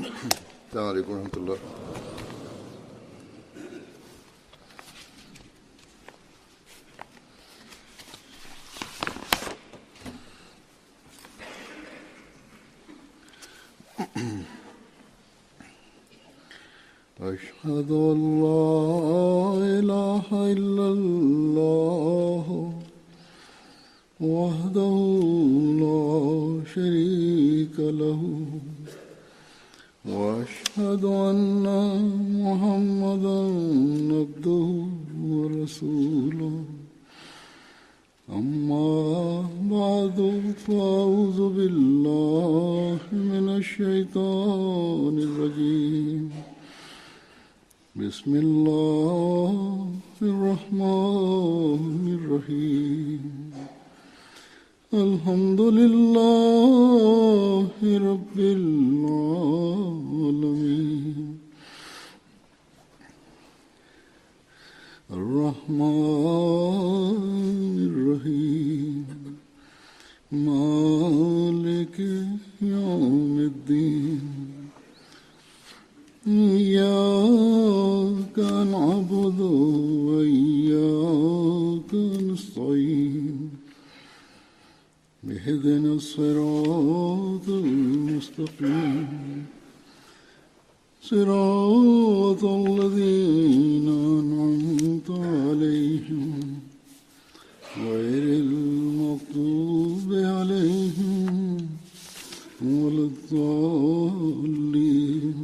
السلام عليكم ورحمة الله. أشهد أن لا إله إلا الله وحده لا شريك له وأشهد أن محمدا عبده ورسوله أما بعد فأعوذ بالله من الشيطان الرجيم بسم الله الرحمن الرحيم الحمد لله رب العالمين الرحمن الرحيم مالك يوم الدين إياك نعبد وإياك نستعين اهدنا الصراط المستقيم صراط الذين أنعمت عليهم غير المغضوب عليهم ولا الضالين.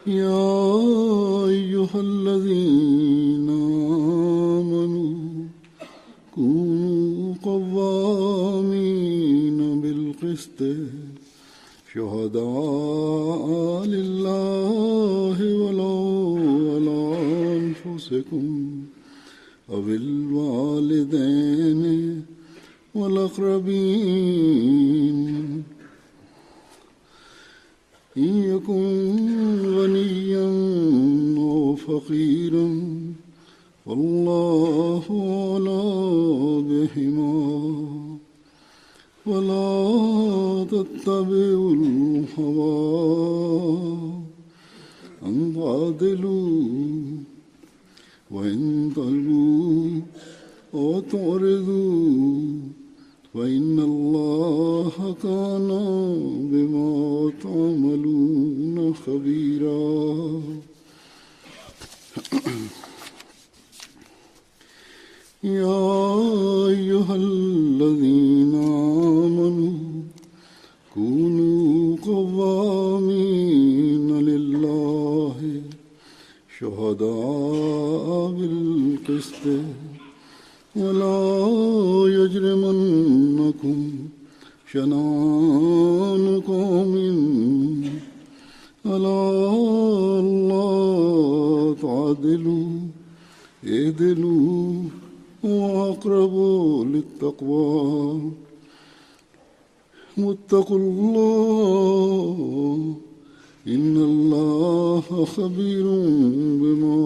يا أيها الذين آمنوا كونوا قوامين بالقسط شهداء لله ولو على أنفسكم أو الوالدين والأقربين إن يكن غنيا أو فقيرا فالله أولى بهما ولا تتبعوا الهوى أن تعدلوا وإن تلووا أو تعرضوا فإن الله كان بما تعملون خبيرا. يا أيها الذين آمنوا كونوا قوامين لله شهداء بالقسط ولا يجرمنكم شنآن قوم على ألا تعدلوا اعدلوا وأقرب للتقوى واتقوا الله إن الله خبير بما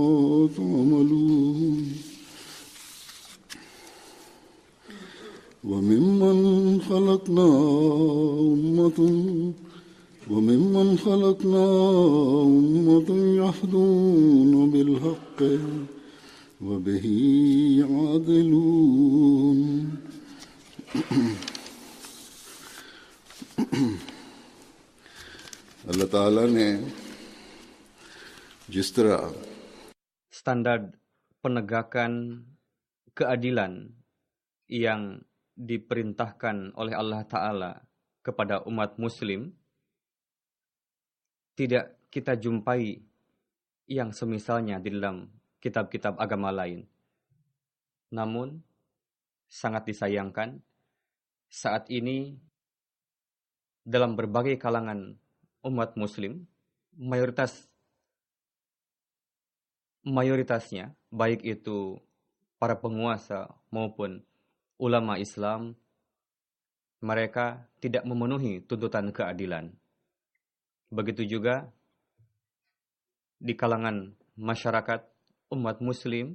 تعملون. وممن خلقنا أمة يهدون بالحق وبه يعدلون. Allah Ta'ala ने जिस तरह standar penegakan keadilan yang diperintahkan oleh Allah Ta'ala kepada umat muslim tidak kita jumpai yang semisalnya di dalam kitab-kitab agama lain. Namun sangat disayangkan saat ini dalam berbagai kalangan umat muslim mayoritasnya baik itu para penguasa maupun ulama Islam, mereka tidak memenuhi tuntutan keadilan. Begitu juga di kalangan masyarakat umat muslim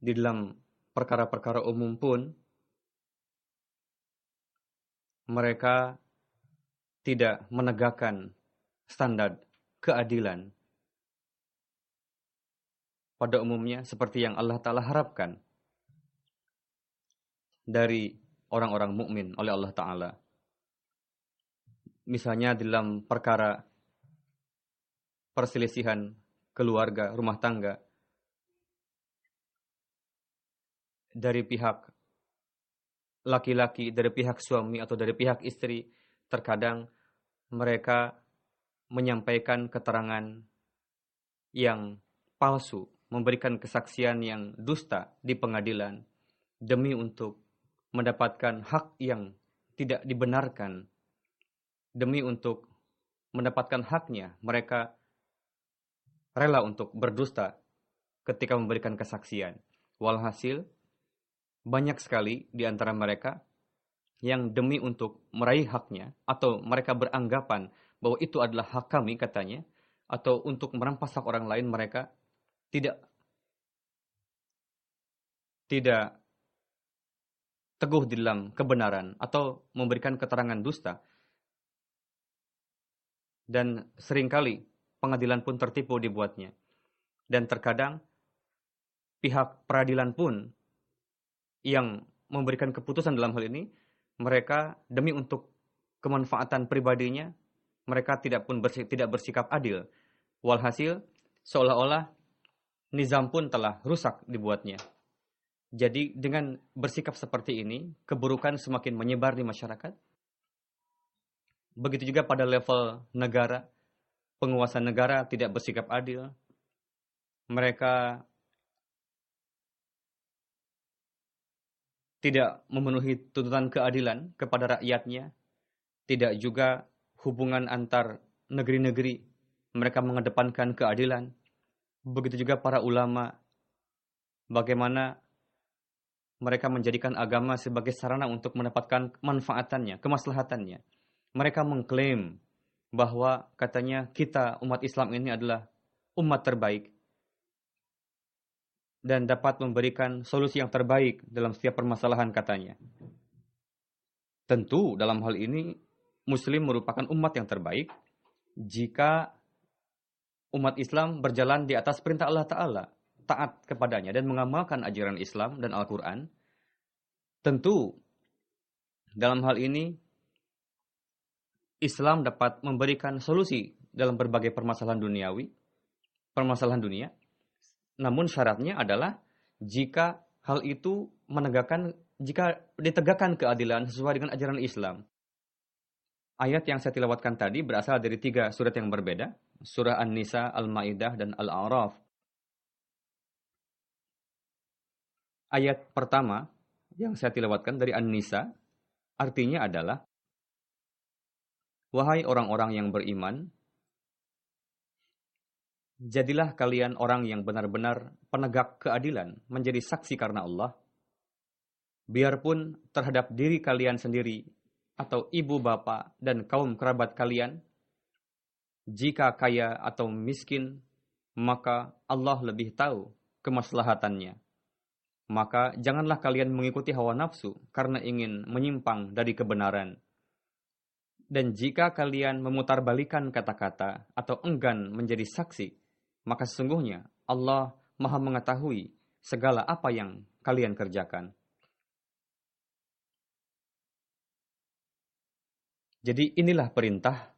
di dalam perkara-perkara umum pun mereka tidak menegakkan standar keadilan pada umumnya seperti yang Allah Ta'ala harapkan dari orang-orang mukmin oleh Allah Ta'ala. Misalnya dalam perkara perselisihan keluarga, rumah tangga, dari pihak laki-laki, dari pihak suami atau dari pihak istri, terkadang mereka menyampaikan keterangan yang palsu, memberikan kesaksian yang dusta di pengadilan demi untuk mendapatkan hak yang tidak dibenarkan. Demi untuk mendapatkan haknya, mereka rela untuk berdusta ketika memberikan kesaksian. Walhasil, banyak sekali di antara mereka yang demi untuk meraih haknya, atau mereka beranggapan bahwa itu adalah hak kami katanya, atau untuk merampas hak orang lain, mereka tidak teguh di dalam kebenaran atau memberikan keterangan dusta. Dan seringkali pengadilan pun tertipu dibuatnya. Dan terkadang pihak peradilan pun yang memberikan keputusan dalam hal ini, mereka demi untuk kemanfaatan pribadinya, mereka tidak bersikap adil. Walhasil, seolah-olah nizam pun telah rusak dibuatnya. Jadi dengan bersikap seperti ini, keburukan semakin menyebar di masyarakat. Begitu juga pada level negara, penguasa negara tidak bersikap adil. Mereka tidak memenuhi tuntutan keadilan kepada rakyatnya. Tidak juga hubungan antar negeri-negeri. Mereka mengedepankan keadilan. Begitu juga para ulama. Bagaimana mereka menjadikan agama sebagai sarana untuk mendapatkan manfaatannya, kemaslahatannya. Mereka mengklaim bahwa katanya kita umat Islam ini adalah umat terbaik dan dapat memberikan solusi yang terbaik dalam setiap permasalahan katanya. Tentu dalam hal ini Muslim merupakan umat yang terbaik jika umat Islam berjalan di atas perintah Allah Ta'ala, taat kepadanya dan mengamalkan ajaran Islam dan Al-Quran. Tentu dalam hal ini Islam dapat memberikan solusi dalam berbagai permasalahan duniawi, permasalahan dunia. Namun syaratnya adalah jika hal itu jika ditegakkan keadilan sesuai dengan ajaran Islam. Ayat yang saya tilawatkan tadi berasal dari 3 surat yang berbeda, surah An-Nisa, Al-Maidah, dan Al-A'raf. Ayat pertama yang saya tilawatkan dari An-Nisa, artinya adalah, wahai orang-orang yang beriman, jadilah kalian orang yang benar-benar penegak keadilan, menjadi saksi karena Allah, biarpun terhadap diri kalian sendiri, atau ibu bapak dan kaum kerabat kalian, jika kaya atau miskin, maka Allah lebih tahu kemaslahatannya. Maka janganlah kalian mengikuti hawa nafsu karena ingin menyimpang dari kebenaran. Dan jika kalian memutarbalikan kata-kata atau enggan menjadi saksi, maka sesungguhnya Allah Maha mengetahui segala apa yang kalian kerjakan. Jadi inilah perintah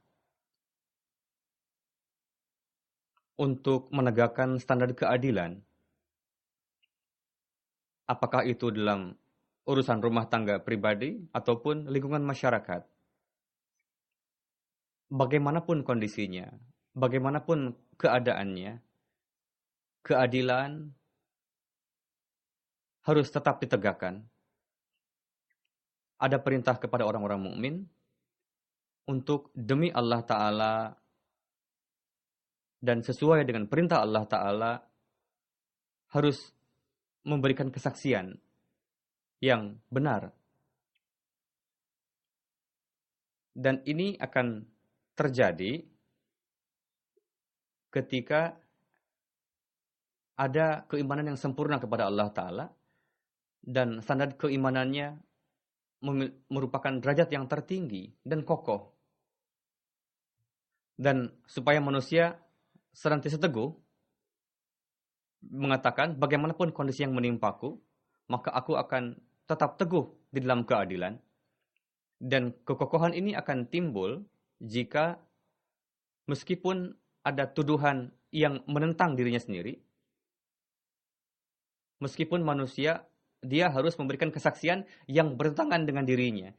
untuk menegakkan standar keadilan. Apakah itu dalam urusan rumah tangga pribadi ataupun lingkungan masyarakat. Bagaimanapun kondisinya, bagaimanapun keadaannya, keadilan harus tetap ditegakkan. Ada perintah kepada orang-orang mukmin untuk demi Allah Ta'ala dan sesuai dengan perintah Allah Ta'ala harus memberikan kesaksian yang benar. Dan ini akan terjadi ketika ada keimanan yang sempurna kepada Allah Ta'ala dan standar keimanannya merupakan derajat yang tertinggi dan kokoh. Dan supaya manusia senantiasa teguh mengatakan bagaimanapun kondisi yang menimpaku, maka aku akan tetap teguh di dalam keadilan. Dan kekokohan ini akan timbul jika meskipun ada tuduhan yang menentang dirinya sendiri, meskipun manusia dia harus memberikan kesaksian yang bertentangan dengan dirinya,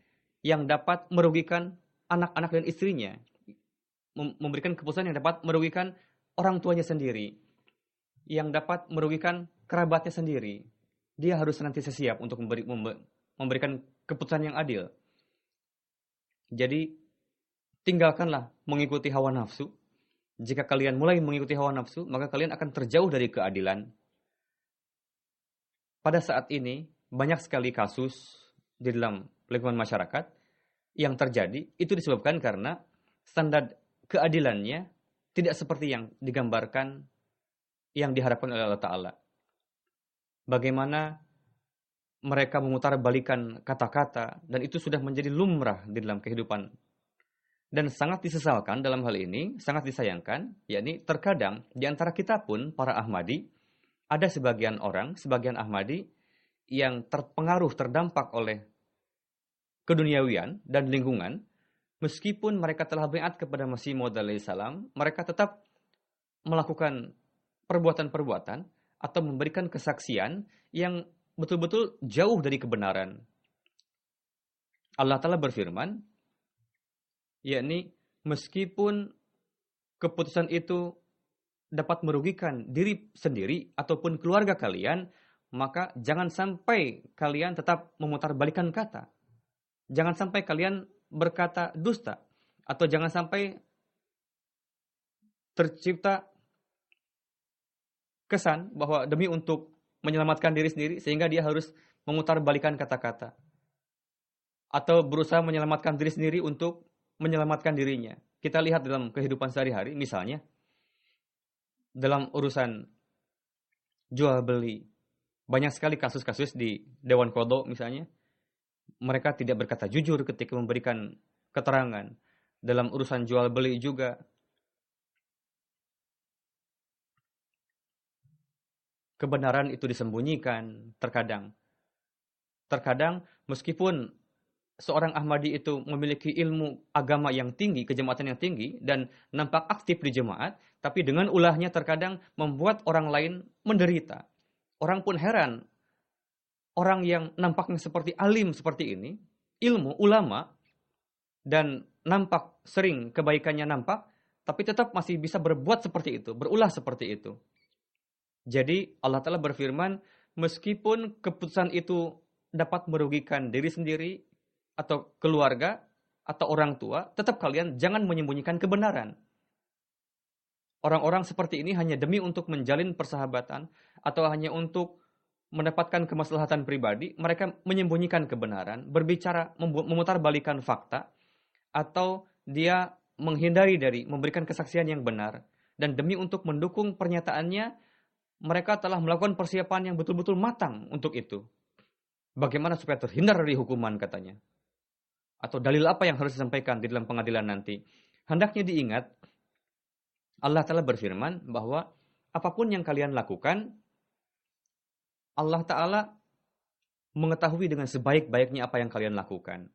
yang dapat merugikan anak-anak dan istrinya, memberikan keputusan yang dapat merugikan orang tuanya sendiri, yang dapat merugikan kerabatnya sendiri. Dia harus senantiasa siap untuk memberikan keputusan yang adil. Jadi, tinggalkanlah mengikuti hawa nafsu. Jika kalian mulai mengikuti hawa nafsu, maka kalian akan terjauh dari keadilan. Pada saat ini, banyak sekali kasus di dalam lingkungan masyarakat yang terjadi, itu disebabkan karena standar keadilannya tidak seperti yang digambarkan, yang diharapkan oleh Allah Ta'ala. Bagaimana mereka memutarbalikan kata-kata, dan itu sudah menjadi lumrah di dalam kehidupan. Dan sangat disesalkan dalam hal ini, sangat disayangkan, yakni terkadang di antara kita pun, para Ahmadi, ada sebagian orang, sebagian Ahmadi, yang terpengaruh, terdampak oleh keduniawian dan lingkungan, meskipun mereka telah baiat kepada Masih Maud alaihi salam, mereka tetap melakukan perbuatan-perbuatan atau memberikan kesaksian yang betul-betul jauh dari kebenaran. Allah Ta'ala berfirman, yakni meskipun keputusan itu dapat merugikan diri sendiri ataupun keluarga kalian, maka jangan sampai kalian tetap memutarbalikan kata. Jangan sampai kalian berkata dusta, atau jangan sampai tercipta kesan bahwa demi untuk menyelamatkan diri sendiri sehingga dia harus memutarbalikan kata-kata, atau berusaha menyelamatkan diri sendiri untuk menyelamatkan dirinya. Kita lihat dalam kehidupan sehari-hari, misalnya dalam urusan jual beli, banyak sekali kasus-kasus di Dewan Qadha misalnya, mereka tidak berkata jujur ketika memberikan keterangan. Dalam urusan jual beli juga, kebenaran itu disembunyikan terkadang. Terkadang meskipun seorang Ahmadi itu memiliki ilmu agama yang tinggi, kejemaatan yang tinggi, dan nampak aktif di jemaat, tapi dengan ulahnya terkadang membuat orang lain menderita. Orang pun heran, orang yang nampaknya seperti alim seperti ini, ilmu, ulama, dan nampak sering kebaikannya nampak, tapi tetap masih bisa berbuat seperti itu, berulah seperti itu. Jadi Allah Ta'ala berfirman, meskipun keputusan itu dapat merugikan diri sendiri, atau keluarga, atau orang tua, tetap kalian jangan menyembunyikan kebenaran. Orang-orang seperti ini hanya demi untuk menjalin persahabatan, atau hanya untuk mendapatkan kemaslahatan pribadi, mereka menyembunyikan kebenaran, berbicara, memutarbalikan fakta, atau dia menghindari dari memberikan kesaksian yang benar, dan demi untuk mendukung pernyataannya, mereka telah melakukan persiapan yang betul-betul matang untuk itu. Bagaimana supaya terhindar dari hukuman, katanya. Atau dalil apa yang harus disampaikan di dalam pengadilan nanti. Hendaknya diingat, Allah Ta'ala berfirman bahwa apapun yang kalian lakukan, Allah Ta'ala mengetahui dengan sebaik-baiknya apa yang kalian lakukan.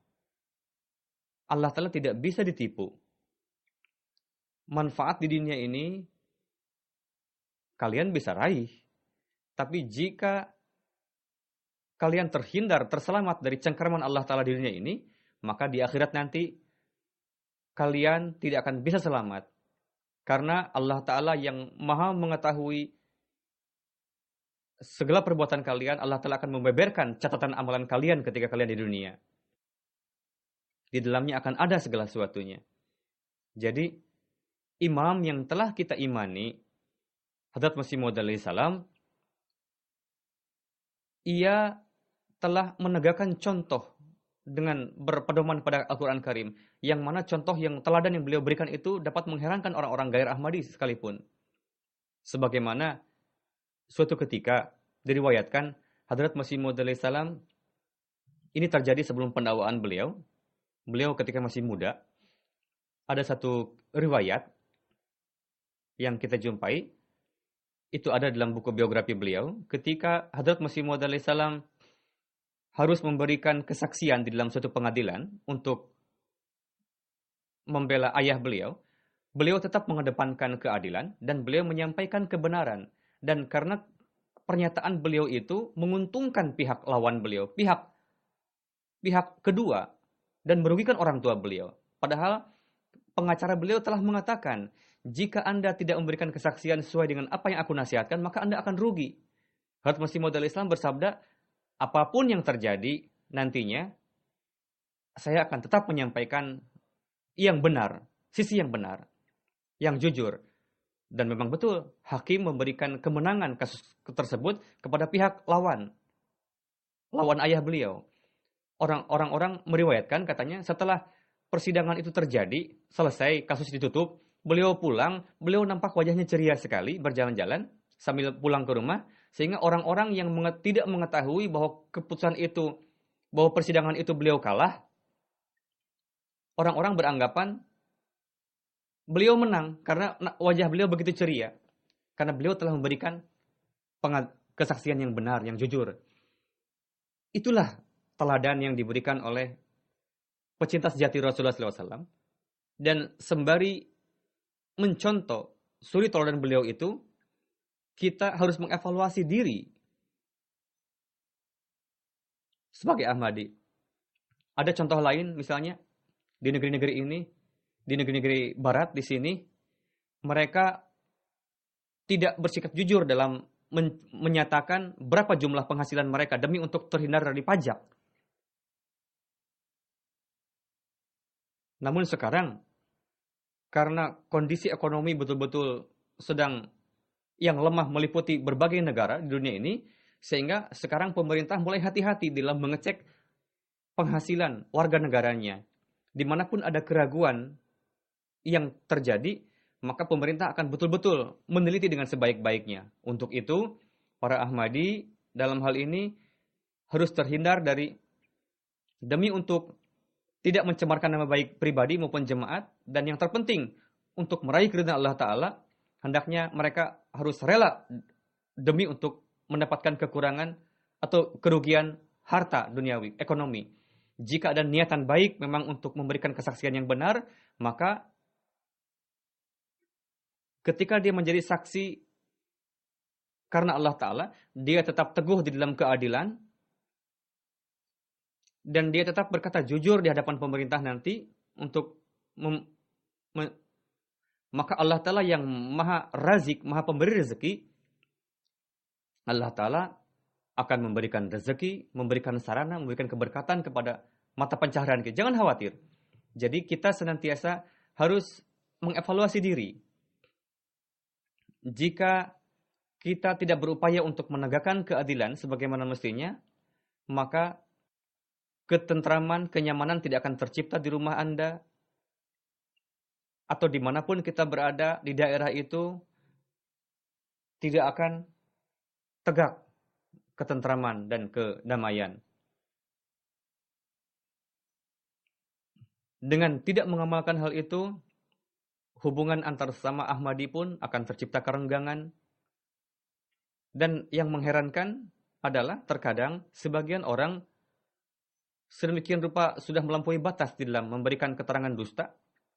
Allah Ta'ala tidak bisa ditipu. Manfaat di dunia ini kalian bisa raih. Tapi jika kalian terhindar, terselamat dari cengkeraman Allah Ta'ala di dunia ini, maka di akhirat nanti kalian tidak akan bisa selamat. Karena Allah Ta'ala yang maha mengetahui segala perbuatan kalian, Allah Ta'ala akan membeberkan catatan amalan kalian ketika kalian di dunia. Di dalamnya akan ada segala sesuatunya. Jadi, imam yang telah kita imani, Hadrat Masih Maud alaihi salam, ia telah menegakkan contoh dengan berpedoman pada Al-Quran Karim, yang mana contoh yang teladan yang beliau berikan itu dapat mengherankan orang-orang gair Ahmadi sekalipun. Sebagaimana suatu ketika diriwayatkan Hadrat Masih Maud alaihissalam, ini terjadi sebelum pendakwaan beliau. Beliau ketika masih muda, ada satu riwayat yang kita jumpai, itu ada dalam buku biografi beliau, ketika Hadrat Masih Maud alaihissalam harus memberikan kesaksian di dalam suatu pengadilan untuk membela ayah beliau, beliau tetap mengedepankan keadilan dan beliau menyampaikan kebenaran. Dan karena pernyataan beliau itu menguntungkan pihak lawan beliau, pihak kedua, dan merugikan orang tua beliau. Padahal pengacara beliau telah mengatakan, jika Anda tidak memberikan kesaksian sesuai dengan apa yang aku nasihatkan, maka Anda akan rugi. Hadrat Masih Maud alaihissalam bersabda, apapun yang terjadi nantinya, saya akan tetap menyampaikan yang benar, sisi yang benar, yang jujur. Dan memang betul, hakim memberikan kemenangan kasus tersebut kepada pihak lawan ayah beliau. Orang-orang meriwayatkan katanya setelah persidangan itu terjadi, selesai, kasus ditutup, beliau pulang, beliau nampak wajahnya ceria sekali, berjalan-jalan sambil pulang ke rumah, sehingga orang-orang yang tidak mengetahui bahwa keputusan itu, bahwa persidangan itu beliau kalah, orang-orang beranggapan beliau menang karena wajah beliau begitu ceria. Karena beliau telah memberikan kesaksian yang benar, yang jujur. Itulah teladan yang diberikan oleh pecinta sejati Rasulullah SAW. Dan sembari mencontoh suri teladan beliau itu, kita harus mengevaluasi diri sebagai Ahmadi. Ada contoh lain misalnya di negeri-negeri ini, di negeri-negeri barat di sini, mereka tidak bersikap jujur dalam menyatakan berapa jumlah penghasilan mereka demi untuk terhindar dari pajak. Namun sekarang, karena kondisi ekonomi betul-betul sedang yang lemah meliputi berbagai negara di dunia ini, sehingga sekarang pemerintah mulai hati-hati dalam mengecek penghasilan warga negaranya. Dimanapun ada keraguan yang terjadi, maka pemerintah akan betul-betul meneliti dengan sebaik-baiknya. Untuk itu, para Ahmadi dalam hal ini harus terhindar demi untuk tidak mencemarkan nama baik pribadi maupun jemaat, dan yang terpenting untuk meraih keridhaan Allah Ta'ala, hendaknya mereka harus rela demi untuk mendapatkan kekurangan atau kerugian harta duniawi, ekonomi. Jika ada niatan baik memang untuk memberikan kesaksian yang benar, maka ketika dia menjadi saksi karena Allah Ta'ala, dia tetap teguh di dalam keadilan, dan dia tetap berkata jujur di hadapan pemerintah nanti, maka Allah Ta'ala yang maha razik, maha pemberi rezeki, Allah Ta'ala akan memberikan rezeki, memberikan sarana, memberikan keberkatan kepada mata pencaharian kita. Jangan khawatir. Jadi kita senantiasa harus mengevaluasi diri. Jika kita tidak berupaya untuk menegakkan keadilan sebagaimana mestinya, maka ketentraman, kenyamanan tidak akan tercipta di rumah Anda, atau dimanapun kita berada di daerah itu, tidak akan tegak ketentraman dan kedamaian. Dengan tidak mengamalkan hal itu, hubungan antar sesama Ahmadi pun akan tercipta kerenggangan. Dan yang mengherankan adalah terkadang sebagian orang sedemikian rupa sudah melampaui batas di dalam memberikan keterangan dusta,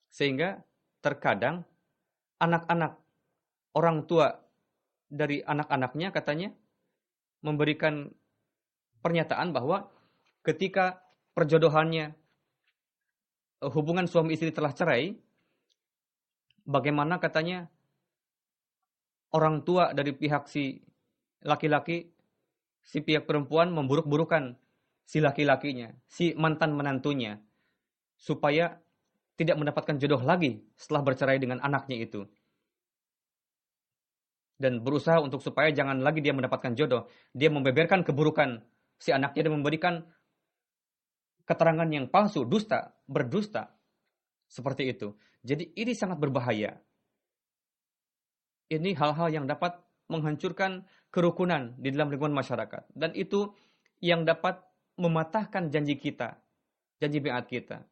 sehingga terkadang anak-anak orang tua dari anak-anaknya katanya memberikan pernyataan bahwa ketika perjodohannya, hubungan suami istri telah cerai, bagaimana katanya orang tua dari pihak si laki-laki, si pihak perempuan memburuk-burukan si laki-lakinya, si mantan menantunya, supaya tidak mendapatkan jodoh lagi setelah bercerai dengan anaknya itu. Dan berusaha untuk supaya jangan lagi dia mendapatkan jodoh. Dia membeberkan keburukan si anaknya dan memberikan keterangan yang palsu, dusta, berdusta. Seperti itu. Jadi ini sangat berbahaya. Ini hal-hal yang dapat menghancurkan kerukunan di dalam lingkungan masyarakat. Dan itu yang dapat mematahkan janji kita, janji biat kita.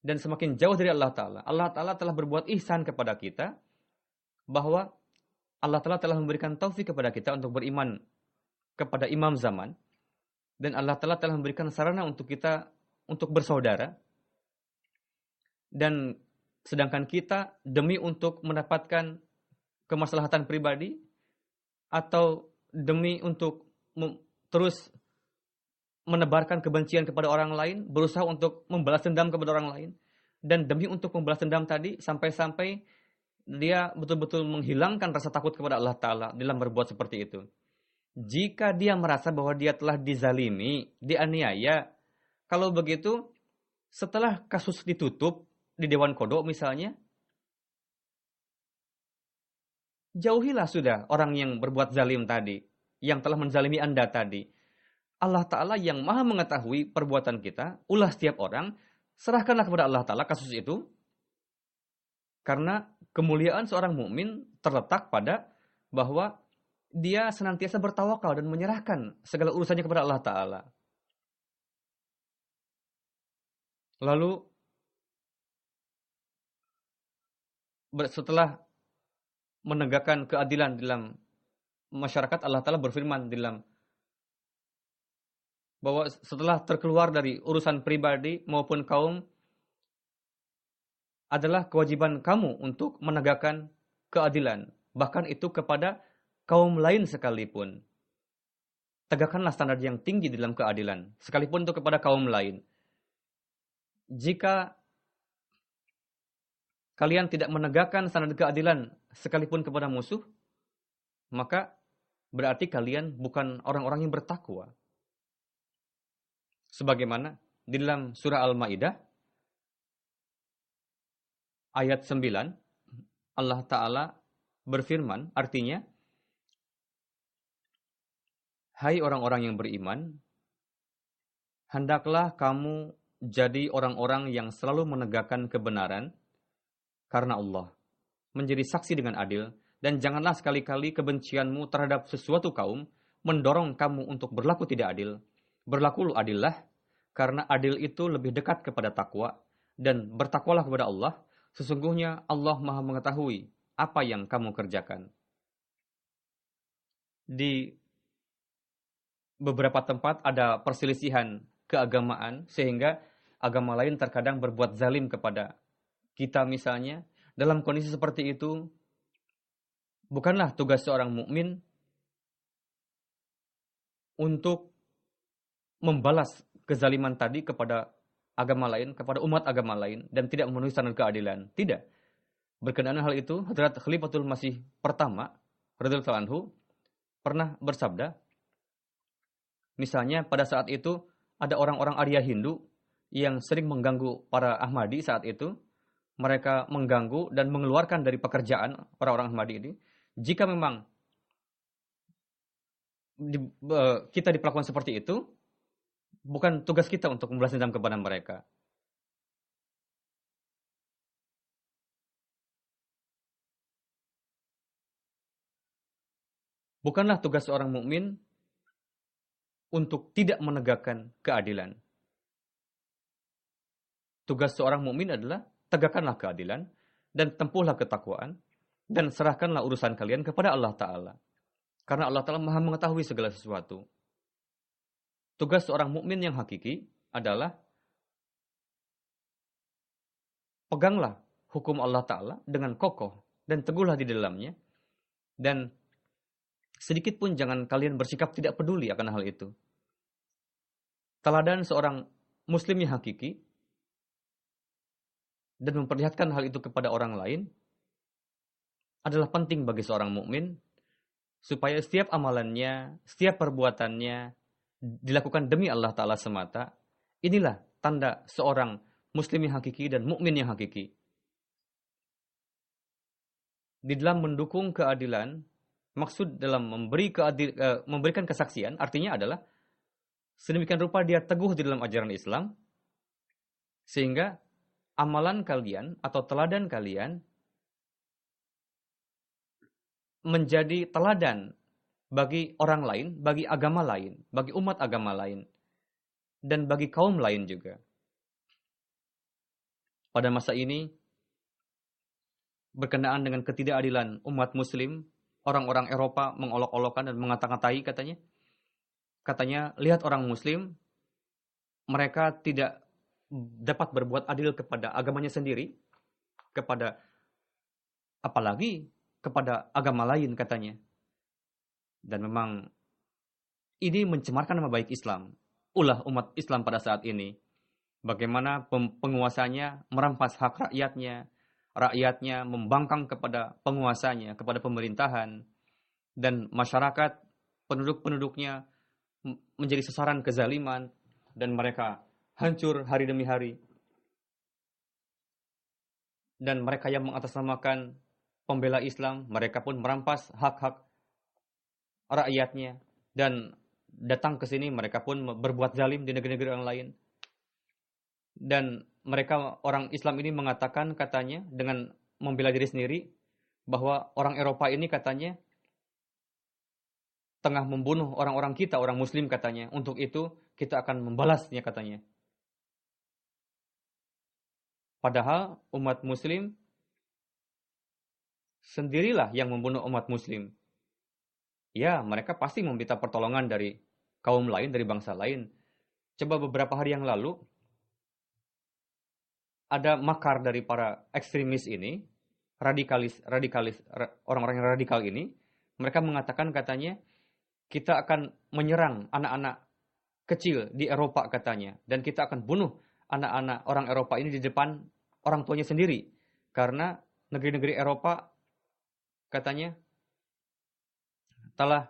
Dan semakin jauh dari Allah Ta'ala. Allah Ta'ala telah berbuat ihsan kepada kita, bahwa Allah Ta'ala telah memberikan taufik kepada kita untuk beriman kepada imam zaman. Dan Allah Ta'ala telah memberikan sarana untuk kita untuk bersaudara. Dan sedangkan kita demi untuk mendapatkan kemaslahatan pribadi, atau demi untuk terus menebarkan kebencian kepada orang lain, berusaha untuk membalas dendam kepada orang lain, dan demi untuk membalas dendam tadi sampai-sampai dia betul-betul menghilangkan rasa takut kepada Allah Ta'ala dalam berbuat seperti itu. Jika dia merasa bahwa dia telah dizalimi, dianiaya, kalau begitu setelah kasus ditutup di Dewan Kodok misalnya, jauhilah sudah orang yang berbuat zalim tadi, yang telah menzalimi Anda tadi. Allah Ta'ala yang maha mengetahui perbuatan kita, ulah setiap orang, serahkanlah kepada Allah Ta'ala kasus itu, karena kemuliaan seorang mukmin terletak pada bahwa dia senantiasa bertawakal dan menyerahkan segala urusannya kepada Allah Ta'ala. Lalu setelah menegakkan keadilan dalam masyarakat, Allah Ta'ala berfirman dalam bahwa setelah terkeluar dari urusan pribadi maupun kaum, adalah kewajiban kamu untuk menegakkan keadilan. Bahkan itu kepada kaum lain sekalipun. Tegakkanlah standar yang tinggi dalam keadilan, sekalipun itu kepada kaum lain. Jika kalian tidak menegakkan standar keadilan sekalipun kepada musuh, maka berarti kalian bukan orang-orang yang bertakwa. Sebagaimana di dalam surah Al-Maidah ayat 9, Allah Ta'ala berfirman, artinya, hai orang-orang yang beriman, hendaklah kamu jadi orang-orang yang selalu menegakkan kebenaran karena Allah, menjadi saksi dengan adil, dan janganlah sekali-kali kebencianmu terhadap sesuatu kaum mendorong kamu untuk berlaku tidak adil. Berlakulah adillah, karena adil itu lebih dekat kepada takwa, dan bertakwalah kepada Allah. Sesungguhnya Allah maha mengetahui apa yang kamu kerjakan. Di beberapa tempat ada perselisihan keagamaan, sehingga agama lain terkadang berbuat zalim kepada kita misalnya. Dalam kondisi seperti itu, bukanlah tugas seorang mukmin untuk membalas kezaliman tadi kepada agama lain, kepada umat agama lain, dan tidak memenuhi standar keadilan. Tidak. Berkenaan hal itu, Hadrat Khalifatul Masih pertama, radhiyallahu anhu, pernah bersabda, misalnya pada saat itu ada orang-orang Arya Hindu yang sering mengganggu para Ahmadi saat itu. Mereka mengganggu dan mengeluarkan dari pekerjaan orang-orang Ahmadi ini. Jika memang kita diperlakukan seperti itu, bukan tugas kita untuk membalas dendam kepada mereka. Bukanlah tugas seorang mukmin untuk tidak menegakkan keadilan. Tugas seorang mukmin adalah tegakkanlah keadilan dan tempuhlah ketakwaan dan serahkanlah urusan kalian kepada Allah Ta'ala. Karena Allah Ta'ala maha mengetahui segala sesuatu. Tugas seorang mukmin yang hakiki adalah peganglah hukum Allah Ta'ala dengan kokoh dan teguhlah di dalamnya, dan sedikit pun jangan kalian bersikap tidak peduli akan hal itu. Teladan seorang muslim yang hakiki dan memperlihatkan hal itu kepada orang lain adalah penting bagi seorang mukmin, supaya setiap amalannya, setiap perbuatannya dilakukan demi Allah Ta'ala semata. Inilah tanda seorang muslim yang hakiki dan mukmin yang hakiki. Di dalam mendukung keadilan, maksud dalam memberikan kesaksian, artinya adalah sedemikian rupa dia teguh di dalam ajaran Islam, sehingga amalan kalian atau teladan kalian menjadi teladan bagi orang lain, bagi agama lain, bagi umat agama lain, dan bagi kaum lain juga. Pada masa ini, berkenaan dengan ketidakadilan umat muslim, orang-orang Eropa mengolok-olokkan dan mengata-ngatai katanya, lihat orang muslim, mereka tidak dapat berbuat adil kepada agamanya sendiri, kepada apalagi kepada agama lain katanya. Dan memang ini mencemarkan nama baik Islam. Ulah umat Islam pada saat ini. Bagaimana penguasanya merampas hak rakyatnya, rakyatnya membangkang kepada penguasanya, kepada pemerintahan, dan masyarakat, penduduk-penduduknya menjadi sasaran kezaliman, dan mereka hancur hari demi hari. Dan mereka yang mengatasnamakan pembela Islam, mereka pun merampas hak-hak rakyatnya, dan datang ke sini mereka pun berbuat zalim di negeri-negeri yang lain. Dan mereka, orang Islam ini mengatakan katanya dengan membela diri sendiri bahwa orang Eropa ini katanya tengah membunuh orang-orang kita, orang muslim katanya. Untuk itu kita akan membalasnya katanya. Padahal umat muslim sendirilah yang membunuh umat muslim. Ya, mereka pasti meminta pertolongan dari kaum lain, dari bangsa lain. Coba beberapa hari yang lalu, ada makar dari para ekstremis ini, orang-orang yang radikal ini, mereka mengatakan katanya, kita akan menyerang anak-anak kecil di Eropa katanya, dan kita akan bunuh anak-anak orang Eropa ini di depan orang tuanya sendiri, karena negeri-negeri Eropa katanya telah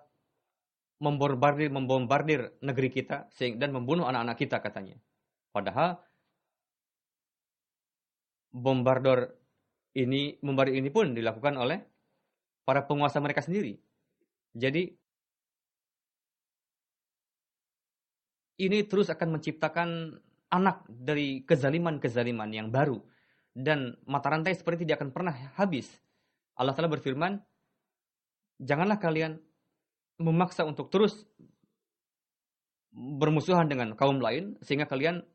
membombardir negeri kita dan membunuh anak-anak kita katanya. Padahal bombardir ini pun dilakukan oleh para penguasa mereka sendiri. Jadi ini terus akan menciptakan anak dari kezaliman-kezaliman yang baru, dan mata rantai seperti tidak akan pernah habis. Allah Ta'ala berfirman, janganlah kalian memaksa untuk terus bermusuhan dengan kaum lain sehingga kalian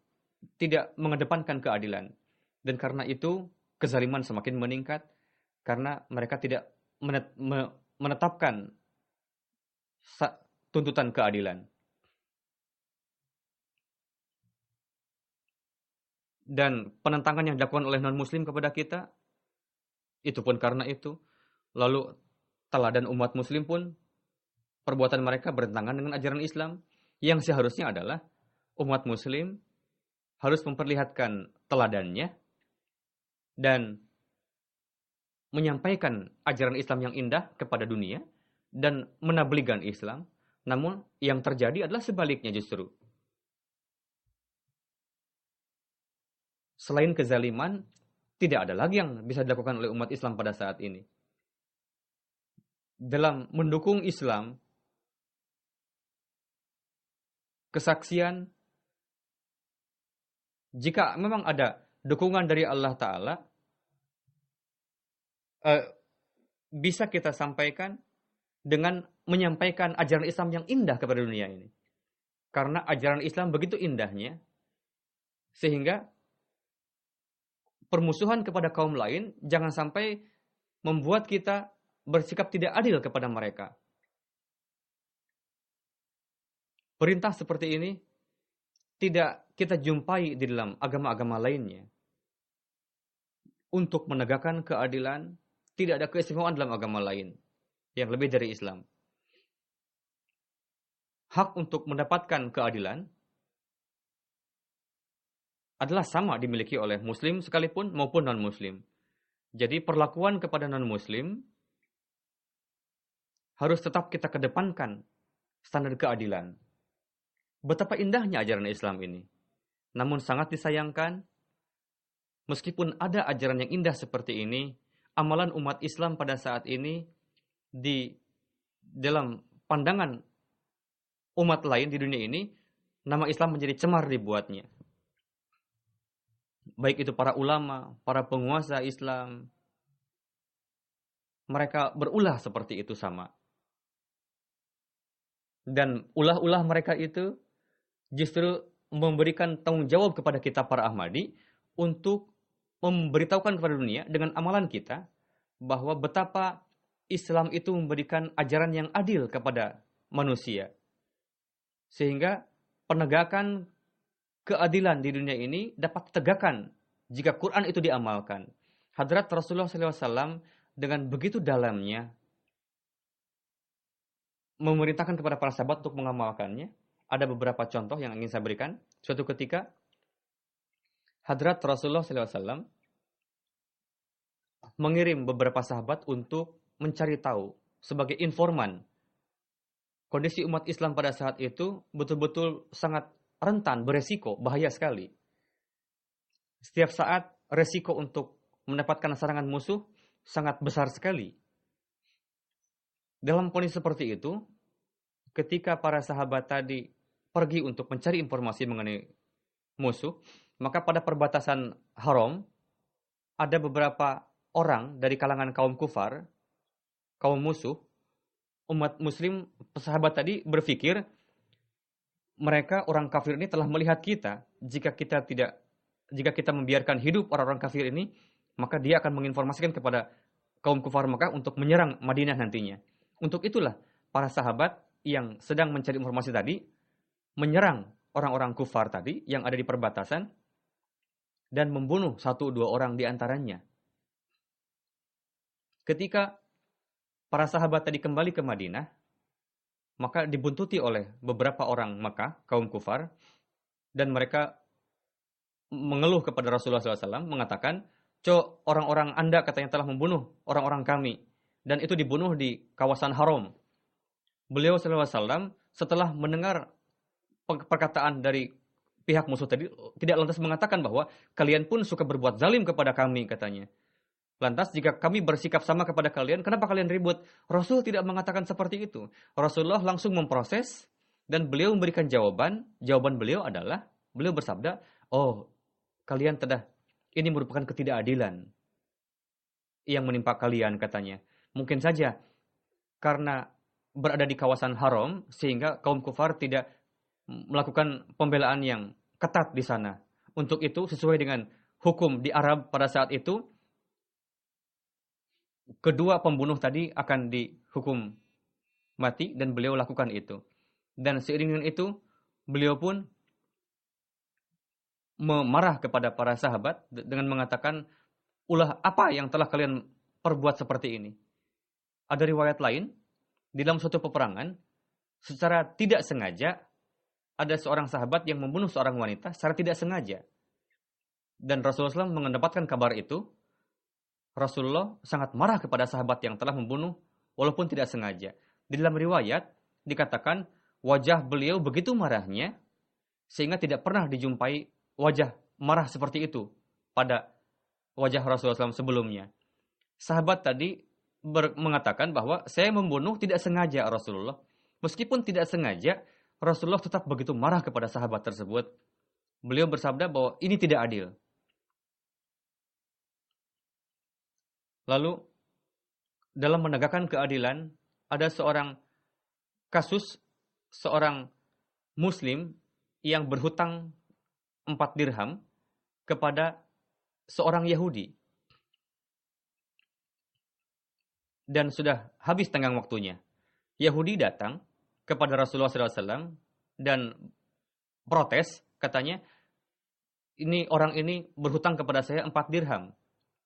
tidak mengedepankan keadilan. Dan karena itu kezaliman semakin meningkat karena mereka tidak menetapkan tuntutan keadilan. Dan penentangan yang dilakukan oleh non-muslim kepada kita, itu pun karena itu. Lalu teladan umat muslim pun, perbuatan mereka bertentangan dengan ajaran Islam, yang seharusnya adalah umat muslim harus memperlihatkan teladannya dan menyampaikan ajaran Islam yang indah kepada dunia dan menabligan Islam. Namun yang terjadi adalah sebaliknya justru. Selain kezaliman, tidak ada lagi yang bisa dilakukan oleh umat Islam pada saat ini. Dalam mendukung Islam, kesaksian, jika memang ada dukungan dari Allah Ta'ala, bisa kita sampaikan dengan menyampaikan ajaran Islam yang indah kepada dunia ini. Karena ajaran Islam begitu indahnya, sehingga permusuhan kepada kaum lain jangan sampai membuat kita bersikap tidak adil kepada mereka. Perintah seperti ini tidak kita jumpai di dalam agama-agama lainnya. Untuk menegakkan keadilan, tidak ada keistimewaan dalam agama lain yang lebih dari Islam. Hak untuk mendapatkan keadilan adalah sama dimiliki oleh muslim sekalipun maupun non-muslim. Jadi perlakuan kepada non-muslim harus tetap kita kedepankan standar keadilan. Betapa indahnya ajaran Islam ini. Namun sangat disayangkan, meskipun ada ajaran yang indah seperti ini, amalan umat Islam pada saat ini di dalam pandangan umat lain di dunia ini, nama Islam menjadi cemar dibuatnya. Baik itu para ulama, para penguasa Islam, mereka berulah seperti itu sama. Dan ulah-ulah mereka itu justru memberikan tanggung jawab kepada kita para Ahmadi untuk memberitahukan kepada dunia dengan amalan kita bahwa betapa Islam itu memberikan ajaran yang adil kepada manusia. Sehingga penegakan keadilan di dunia ini dapat ditegakkan jika Quran itu diamalkan. Hadrat Rasulullah SAW dengan begitu dalamnya memerintahkan kepada para sahabat untuk mengamalkannya. Ada beberapa contoh yang ingin saya berikan. Suatu ketika, Hadrat Rasulullah SAW mengirim beberapa sahabat untuk mencari tahu sebagai informan. Kondisi umat Islam pada saat itu betul-betul sangat rentan, beresiko, bahaya sekali. Setiap saat resiko untuk mendapatkan serangan musuh sangat besar sekali. Dalam kondisi seperti itu, ketika para sahabat tadi pergi untuk mencari informasi mengenai musuh, maka pada perbatasan Haram ada beberapa orang dari kalangan kaum kufar, kaum musuh, umat muslim, sahabat tadi berpikir mereka orang kafir ini telah melihat kita. Jika kita membiarkan hidup orang-orang kafir ini, maka dia akan menginformasikan kepada kaum kufar Mekah untuk menyerang Madinah nantinya. Untuk itulah para sahabat yang sedang mencari informasi tadi menyerang orang-orang kufar tadi yang ada di perbatasan dan membunuh 1-2 orang di antaranya. Ketika para sahabat tadi kembali ke Madinah, maka dibuntuti oleh beberapa orang Mekah, kaum kufar, dan mereka mengeluh kepada Rasulullah SAW, mengatakan, orang-orang Anda katanya telah membunuh orang-orang kami, dan itu dibunuh di kawasan Haram. Beliau SAW setelah mendengar perkataan dari pihak musuh tadi, tidak lantas mengatakan bahwa kalian pun suka berbuat zalim kepada kami, katanya. Lantas jika kami bersikap sama kepada kalian, kenapa kalian ribut? Rasul tidak mengatakan seperti itu. Rasulullah langsung memproses dan beliau memberikan jawaban. Jawaban beliau adalah, beliau bersabda, kalian ini merupakan ketidakadilan yang menimpa kalian, katanya. Mungkin saja karena berada di kawasan haram sehingga kaum kufar tidak melakukan pembelaan yang ketat di sana. Untuk itu sesuai dengan hukum di Arab pada saat itu, kedua pembunuh tadi akan dihukum mati dan beliau lakukan itu. Dan seiring dengan itu, beliau pun memarah kepada para sahabat dengan mengatakan, ulah apa yang telah kalian perbuat seperti ini? Ada riwayat lain, di dalam suatu peperangan, secara tidak sengaja, ada seorang sahabat yang membunuh seorang wanita secara tidak sengaja. Dan Rasulullah SAW mendapatkan kabar itu, Rasulullah sangat marah kepada sahabat yang telah membunuh walaupun tidak sengaja. Di dalam riwayat dikatakan wajah beliau begitu marahnya sehingga tidak pernah dijumpai wajah marah seperti itu pada wajah Rasulullah SAW sebelumnya. Sahabat tadi mengatakan bahwa saya membunuh tidak sengaja Rasulullah. Meskipun tidak sengaja, Rasulullah tetap begitu marah kepada sahabat tersebut. Beliau bersabda bahwa ini tidak adil. Lalu, dalam menegakkan keadilan, ada seorang muslim yang berhutang 4 dirham kepada seorang Yahudi. Dan sudah habis tenggang waktunya. Yahudi datang kepada Rasulullah SAW dan protes, katanya, orang ini berhutang kepada saya 4 dirham.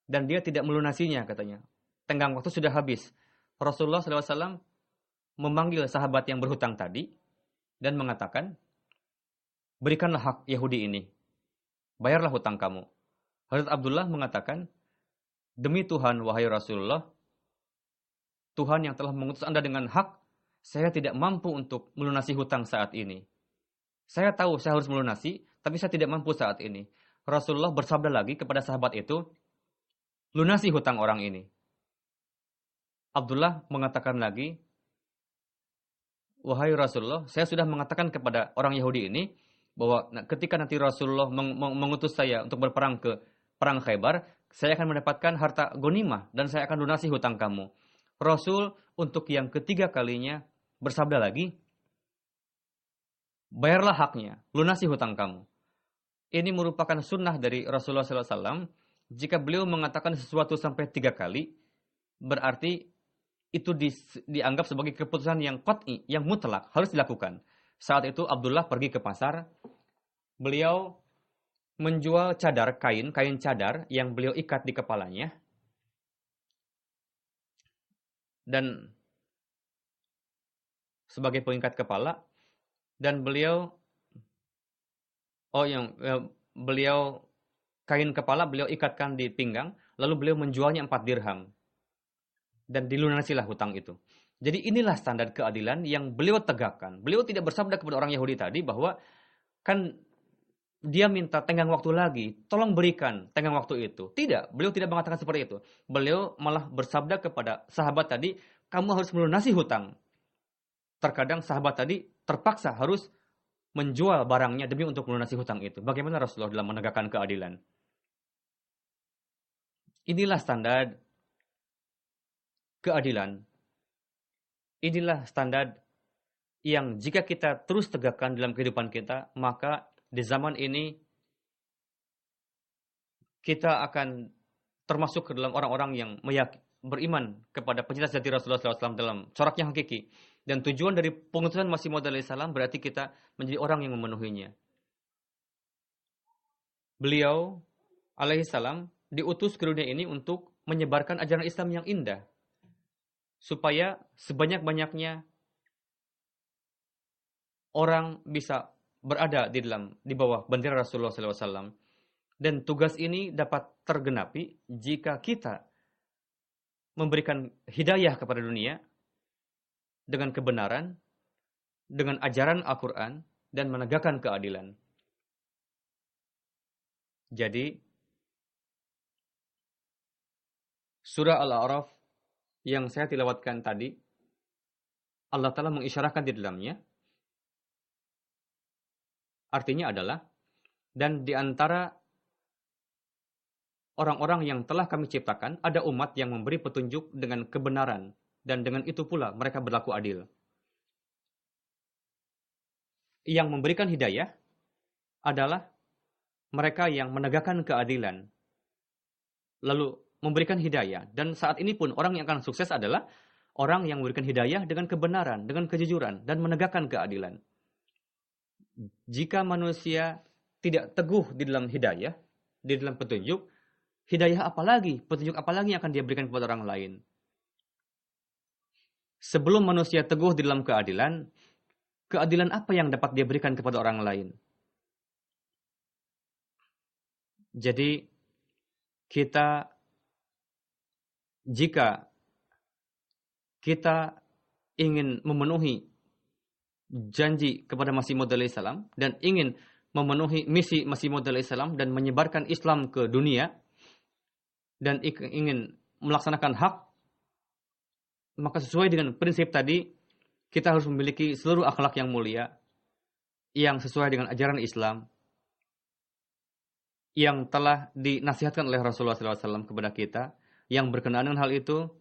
Dan dia tidak melunasinya, katanya. Tenggang waktu sudah habis. Rasulullah SAW memanggil sahabat yang berhutang tadi dan mengatakan, berikanlah hak Yahudi ini. Bayarlah hutang kamu. Hazrat Abdullah mengatakan, demi Tuhan, wahai Rasulullah, Tuhan yang telah mengutus Anda dengan hak, saya tidak mampu untuk melunasi hutang saat ini. Saya tahu saya harus melunasi, tapi saya tidak mampu saat ini. Rasulullah bersabda lagi kepada sahabat itu, lunasi hutang orang ini. Abdullah mengatakan lagi, wahai Rasulullah, saya sudah mengatakan kepada orang Yahudi ini, bahwa ketika nanti Rasulullah mengutus saya untuk berperang ke perang Khaybar, saya akan mendapatkan harta ghanimah dan saya akan lunasi hutang kamu. Rasul untuk yang ketiga kalinya bersabda lagi, bayarlah haknya, lunasi hutang kamu. Ini merupakan sunnah dari Rasulullah SAW. Jika beliau mengatakan sesuatu sampai 3 kali, berarti itu dianggap sebagai keputusan yang qat'i, yang mutlak, harus dilakukan. Saat itu Abdullah pergi ke pasar, beliau menjual cadar, kain cadar yang beliau ikat di kepalanya, dan sebagai pengikat kepala, dan beliau beliau kain kepala beliau ikatkan di pinggang, lalu beliau menjualnya 4 dirham dan dilunasilah hutang itu. Jadi inilah standar keadilan yang beliau tegakkan. Beliau tidak bersabda kepada orang Yahudi tadi bahwa kan dia minta tenggang waktu lagi, tolong berikan tenggang waktu itu. Tidak, beliau tidak mengatakan seperti itu. Beliau malah bersabda kepada sahabat tadi, kamu harus melunasi hutang. Terkadang sahabat tadi terpaksa harus menjual barangnya demi untuk melunasi hutang itu. Bagaimana Rasulullah dalam menegakkan keadilan? Inilah standar keadilan. Inilah standar yang jika kita terus tegakkan dalam kehidupan kita, maka di zaman ini kita akan termasuk ke dalam orang-orang yang beriman kepada pencinta sejati Rasulullah SAW dalam corak yang hakiki. Dan tujuan dari pengutusan Masih Maud alaihissalam berarti kita menjadi orang yang memenuhinya. Beliau alaihissalam diutus ke dunia ini untuk menyebarkan ajaran Islam yang indah, supaya sebanyak-banyaknya orang bisa berada di bawah bendera Rasulullah SAW. Dan tugas ini dapat tergenapi jika kita memberikan hidayah kepada dunia dengan kebenaran, dengan ajaran Al-Quran, dan menegakkan keadilan. Jadi, surah Al-A'raf yang saya tilawatkan tadi, Allah Ta'ala mengisyarahkan di dalamnya, artinya adalah, dan di antara orang-orang yang telah kami ciptakan, ada umat yang memberi petunjuk dengan kebenaran, dan dengan itu pula mereka berlaku adil. Yang memberikan hidayah adalah mereka yang menegakkan keadilan, lalu memberikan hidayah. Dan saat ini pun orang yang akan sukses adalah orang yang memberikan hidayah dengan kebenaran, dengan kejujuran, dan menegakkan keadilan. Jika manusia tidak teguh di dalam hidayah, di dalam petunjuk, hidayah apalagi, petunjuk apalagi yang akan dia berikan kepada orang lain. Sebelum manusia teguh di dalam keadilan, keadilan apa yang dapat dia berikan kepada orang lain? Jadi, jika kita ingin memenuhi janji kepada Masih Maud alaihissalam dan ingin memenuhi misi Masih Maud alaihissalam dan menyebarkan Islam ke dunia dan ingin melaksanakan hak, maka sesuai dengan prinsip tadi, kita harus memiliki seluruh akhlak yang mulia, yang sesuai dengan ajaran Islam, yang telah dinasihatkan oleh Rasulullah SAW kepada kita. Yang berkenaan dengan hal itu,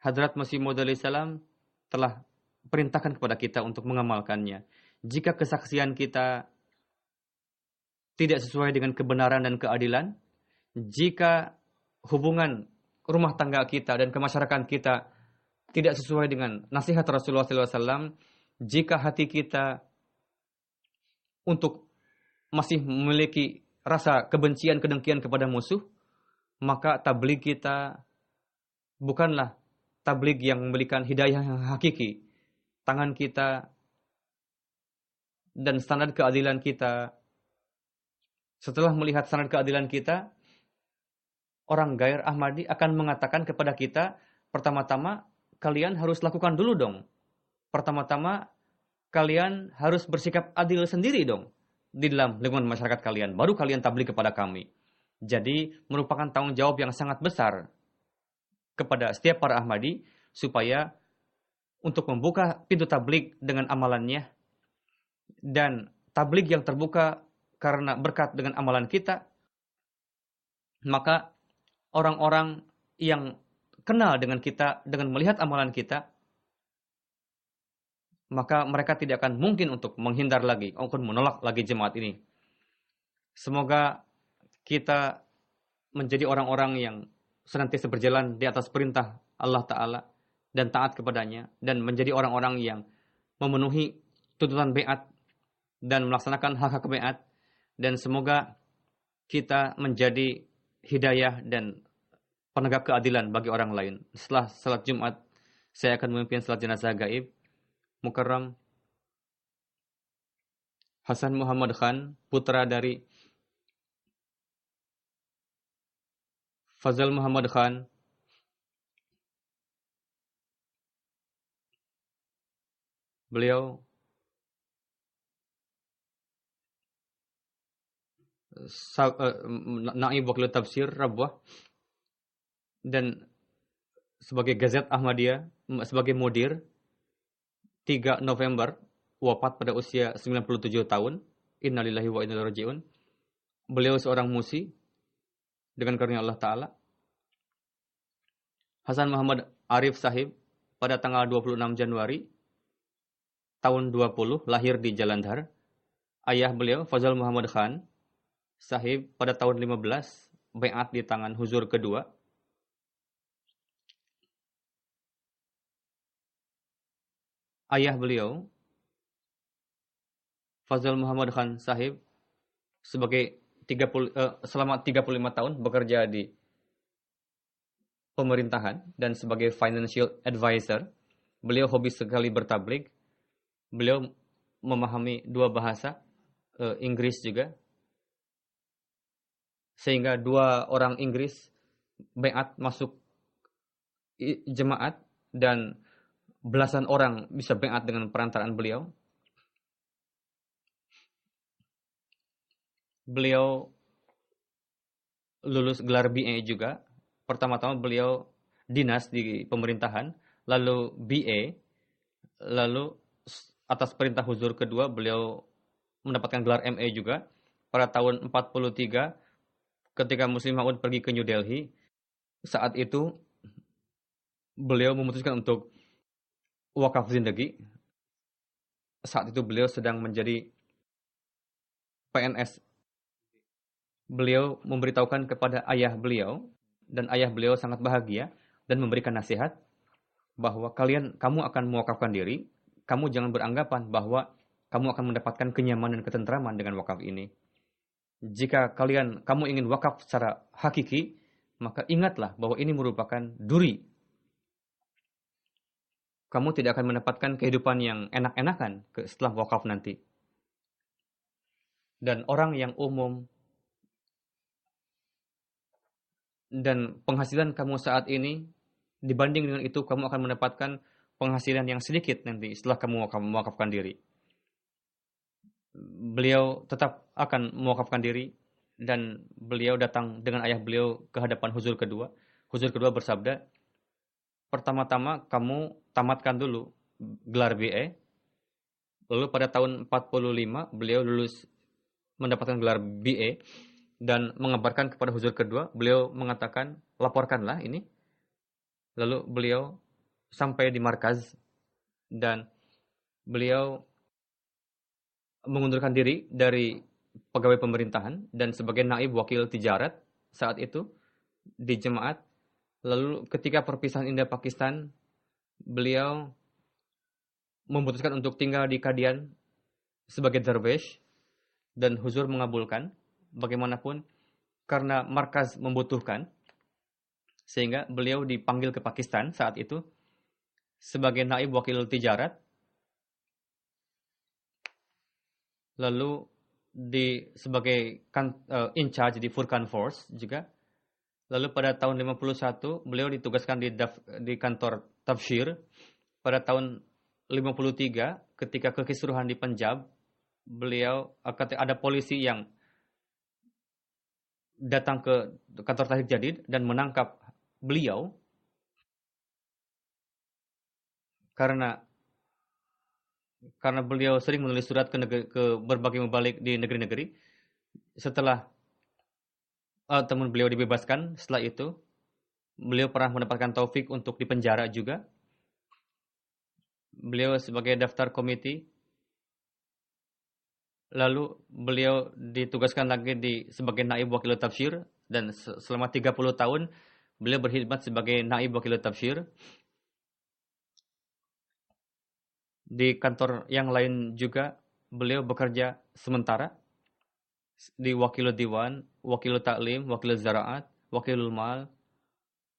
Hadrat Masih Maud alaihissalam telah perintahkan kepada kita untuk mengamalkannya. Jika kesaksian kita tidak sesuai dengan kebenaran dan keadilan, jika hubungan rumah tangga kita dan kemasyarakatan kita tidak sesuai dengan nasihat Rasulullah SAW, jika hati kita untuk masih memiliki rasa kebencian, kedengkian kepada musuh, maka tabligh kita bukanlah tabligh yang memberikan hidayah yang hakiki. Tangan kita dan standar keadilan kita, setelah melihat standar keadilan kita, orang Gair Ahmadi akan mengatakan kepada kita, pertama-tama kalian harus lakukan dulu dong. Pertama-tama kalian harus bersikap adil sendiri dong di dalam lingkungan masyarakat kalian. Baru kalian tabligh kepada kami. Jadi merupakan tanggung jawab yang sangat besar kepada setiap para Ahmadi supaya untuk membuka pintu tabligh dengan amalannya, dan tabligh yang terbuka karena berkat dengan amalan kita, maka orang-orang yang kenal dengan kita, dengan melihat amalan kita, maka mereka tidak akan mungkin untuk menghindar lagi, ataupun menolak lagi jemaat ini. Semoga kita menjadi orang-orang yang senantiasa berjalan di atas perintah Allah Ta'ala dan taat kepadanya, dan menjadi orang-orang yang memenuhi tuntutan baiat dan melaksanakan hak-hak baiat, dan semoga kita menjadi hidayah dan penegak keadilan bagi orang lain. Setelah salat Jumat, saya akan memimpin salat jenazah gaib Mukarram Hasan Muhammad Khan, putra dari Fazal Muhammad Khan. Beliau naib wakil tafsir Rabwah, dan sebagai Gazet Ahmadiyah, sebagai mudir, 3 November, wafat pada usia 97 tahun. Innalillahi wa inna ilaihi raji'un. Beliau seorang musi dengan karunia Allah Ta'ala. Hasan Muhammad Arif Sahib pada tanggal 26 Januari tahun 20 lahir di Jalandhar. Ayah beliau Fazal Muhammad Khan Sahib pada tahun 15 baiat di tangan Huzur kedua. Ayah beliau Fazal Muhammad Khan Sahib selama 35 tahun bekerja di pemerintahan dan sebagai financial advisor. Beliau hobi sekali bertablik. Beliau memahami 2 bahasa, Inggris juga. Sehingga 2 orang Inggris baiat masuk jemaat, dan belasan orang bisa baiat dengan perantaraan beliau. Beliau lulus gelar BA juga. Pertama-tama beliau dinas di pemerintahan, lalu BA, lalu atas perintah Huzur kedua beliau mendapatkan gelar MA juga. Pada tahun 43 ketika Muslim Maud pergi ke New Delhi, saat itu beliau memutuskan untuk wakaf zindagi. Saat itu beliau sedang menjadi PNS. Beliau memberitahukan kepada ayah beliau, dan ayah beliau sangat bahagia dan memberikan nasihat bahwa kamu akan mewakafkan diri, kamu jangan beranggapan bahwa kamu akan mendapatkan kenyamanan dan ketentraman dengan wakaf ini. Jika kamu ingin wakaf secara hakiki, maka ingatlah bahwa ini merupakan duri. Kamu tidak akan mendapatkan kehidupan yang enak-enakan setelah wakaf nanti. Dan orang yang umum dan penghasilan kamu saat ini, dibanding dengan itu kamu akan mendapatkan penghasilan yang sedikit nanti setelah kamu mewakafkan diri. Beliau tetap akan mewakafkan diri, dan beliau datang dengan ayah beliau ke hadapan Huzur kedua. Huzur kedua bersabda, pertama-tama kamu tamatkan dulu gelar BA. Lalu pada tahun 45 beliau lulus mendapatkan gelar BA dan mengabarkan kepada Huzur kedua. Beliau mengatakan, laporkanlah ini. Lalu beliau sampai di markaz dan beliau mengundurkan diri dari pegawai pemerintahan dan sebagai naib wakil tijarat saat itu di jemaat. Lalu ketika perpisahan India Pakistan, beliau memutuskan untuk tinggal di Kadian sebagai darwish, dan Huzur mengabulkan bagaimanapun karena markaz membutuhkan, sehingga beliau dipanggil ke Pakistan saat itu sebagai naib wakil tijarat. Lalu sebagai in charge di Furqan Force juga. Lalu pada tahun 51 beliau ditugaskan di kantor tafsir. Pada tahun 53 ketika kekisruhan di Punjab, beliau ada polisi yang datang ke kantor Tahrik Jadid dan menangkap beliau karena beliau sering menulis surat ke berbagai mubalik di negeri-negeri. Setelah teman beliau dibebaskan, setelah itu beliau pernah mendapatkan taufik untuk dipenjara juga. beliau sebagai daftar komiti. Lalu beliau ditugaskan lagi sebagai naib wakil tafsir dan selama 30 tahun beliau berkhidmat sebagai naib wakil tafsir. Di kantor yang lain juga beliau bekerja sementara di wakil diwan, wakil taklim, wakil zaraat, wakilul mal,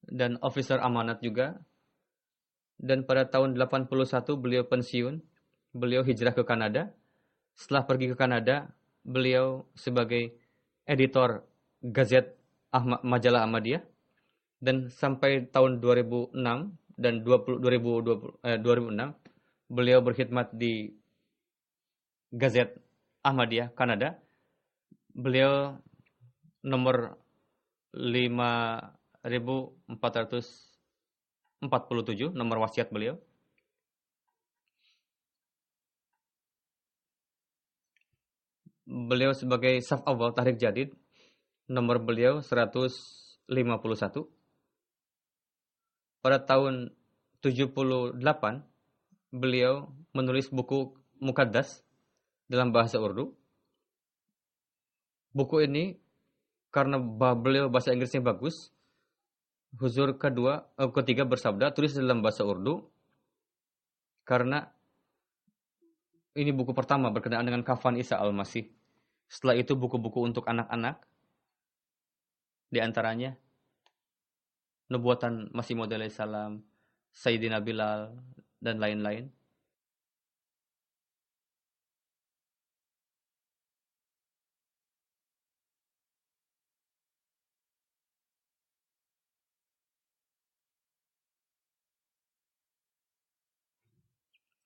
dan officer amanat juga. Dan pada tahun 81 beliau pensiun, beliau hijrah ke Kanada. Setelah pergi ke Kanada, beliau sebagai editor Gazet Majalah Ahmadiyah, dan sampai tahun 2006 dan 2006 beliau berkhidmat di Gazet Ahmadiyah Kanada. Beliau nomor 5447 nomor wasiat beliau. Beliau sebagai saf awal Tahrik Jadid, nomor beliau 151. Pada tahun 78, beliau menulis buku Mukaddas dalam bahasa Urdu. Buku ini karena beliau bahasa Inggrisnya bagus, Huzur ketiga bersabda, tulis dalam bahasa Urdu, karena ini buku pertama berkenaan dengan kafan Isa Al-Masih. Setelah itu buku-buku untuk anak-anak, di antaranya Nubuatan Masih Maud alaihi salam, Sayyidina Bilal, dan lain-lain.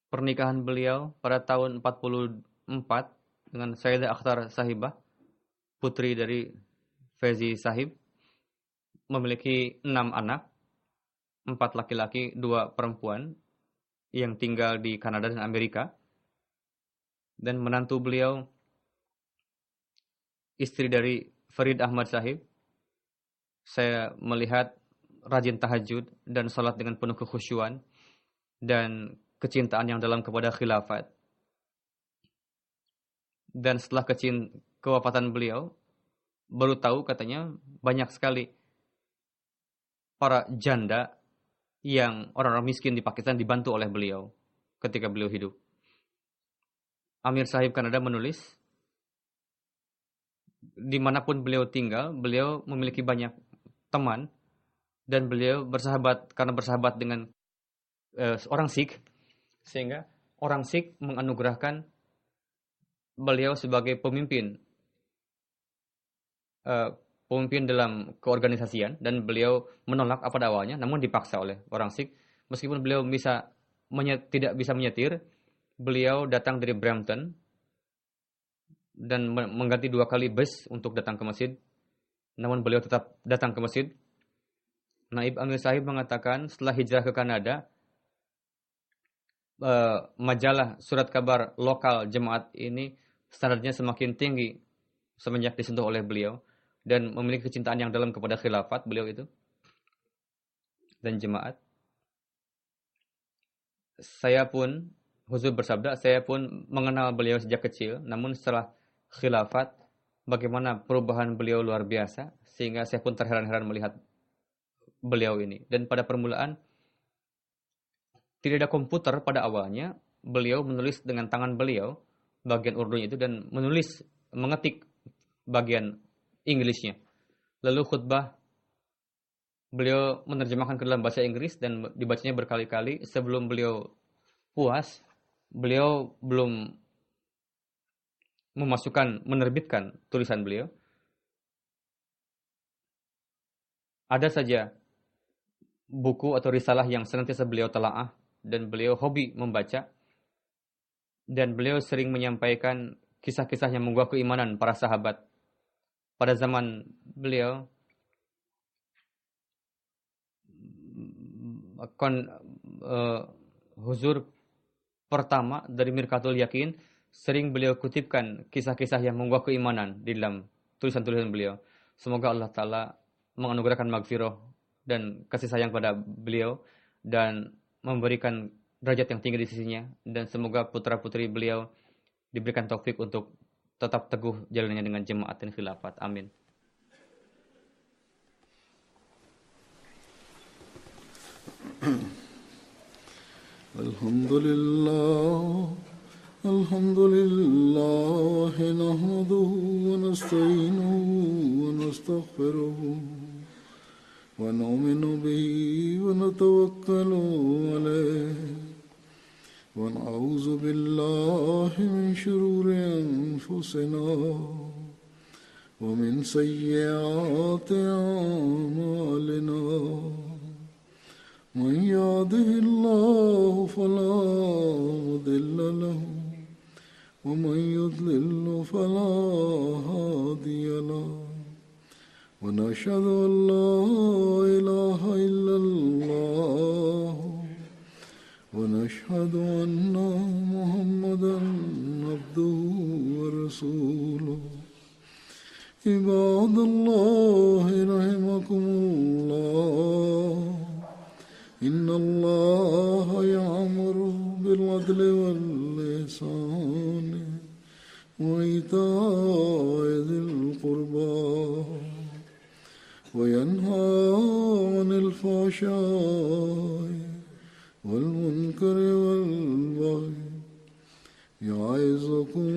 Pernikahan beliau pada tahun 44 dengan Sayyidah Akhtar Sahibah, putri dari Faizi Sahib, memiliki 6 anak, 4 laki-laki, 2 perempuan, yang tinggal di Kanada dan Amerika. Dan menantu beliau, istri dari Farid Ahmad Sahib, saya melihat rajin tahajud dan salat dengan penuh kekhusyuan dan kecintaan yang dalam kepada khilafat. Dan setelah kewafatan beliau, baru tahu katanya banyak sekali para janda yang orang-orang miskin di Pakistan dibantu oleh beliau ketika beliau hidup. Amir Sahib Kanada menulis, dimanapun beliau tinggal, beliau memiliki banyak teman dan beliau bersahabat dengan orang Sikh, sehingga orang Sikh menganugerahkan beliau sebagai pemimpin dalam keorganisasian, dan beliau menolak pada awalnya, namun dipaksa oleh orang Sikh. Meskipun beliau tidak bisa menyetir, beliau datang dari Brampton dan mengganti 2 kali bus untuk datang ke masjid. Namun beliau tetap datang ke masjid. Naib Amir Sahib mengatakan setelah hijrah ke Kanada, majalah surat kabar lokal jemaat ini standarnya semakin tinggi semenjak disentuh oleh beliau dan memiliki kecintaan yang dalam kepada khilafat beliau itu dan jemaat. Huzur bersabda, saya pun mengenal beliau sejak kecil, namun setelah khilafat, bagaimana perubahan beliau luar biasa, sehingga saya pun terheran-heran melihat beliau ini. Dan pada permulaan, tidak ada komputer pada awalnya, beliau menulis dengan tangan beliau, bagian Urdunya itu, dan mengetik bagian Inggrisnya. Lalu khutbah, beliau menerjemahkan ke dalam bahasa Inggris dan dibacanya berkali-kali. Sebelum beliau puas, beliau belum menerbitkan tulisan beliau. Ada saja buku atau risalah yang senantiasa beliau telaah, dan beliau hobi membaca, dan beliau sering menyampaikan kisah-kisah yang menguak keimanan para sahabat. Pada zaman beliau, huzur pertama dari Mirkatul Yakin, sering beliau kutipkan kisah-kisah yang menguak keimanan di dalam tulisan-tulisan beliau. Semoga Allah Ta'ala menganugerahkan maghfirah dan kasih sayang pada beliau dan memberikan derajat yang tinggi di sisinya, dan semoga putra-putri beliau diberikan taufik untuk tetap teguh jalannya dengan jemaat dan khilafat. Amin. Alhamdulillah nahmaduhu wa nasta'inuhu wa nastaghfiruhu wa nu'minu bihi wa natawakkalu alayhi wa na'udzu billahi min shururi anfusina wa min sayyiati a'malina. من يهده الله فلا مضل له ومن يضلل فلا هادي له ونشهد أن لا إله إلا الله ونشهد أن محمدا عبده ورسوله. عباد الله رحمكم الله إن الله يأمر بالعدل والإحسان وإيتاء ذي القربى وينهى عن الفحشاء والمنكر والبغي يعظكم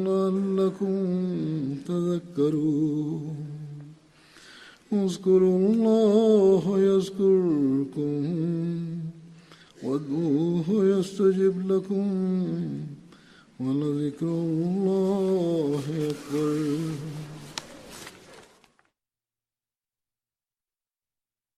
لعلكم تذكرون. اذكروا الله يذكركم وادعوه يستجب لكم ولذكر الله أكبر.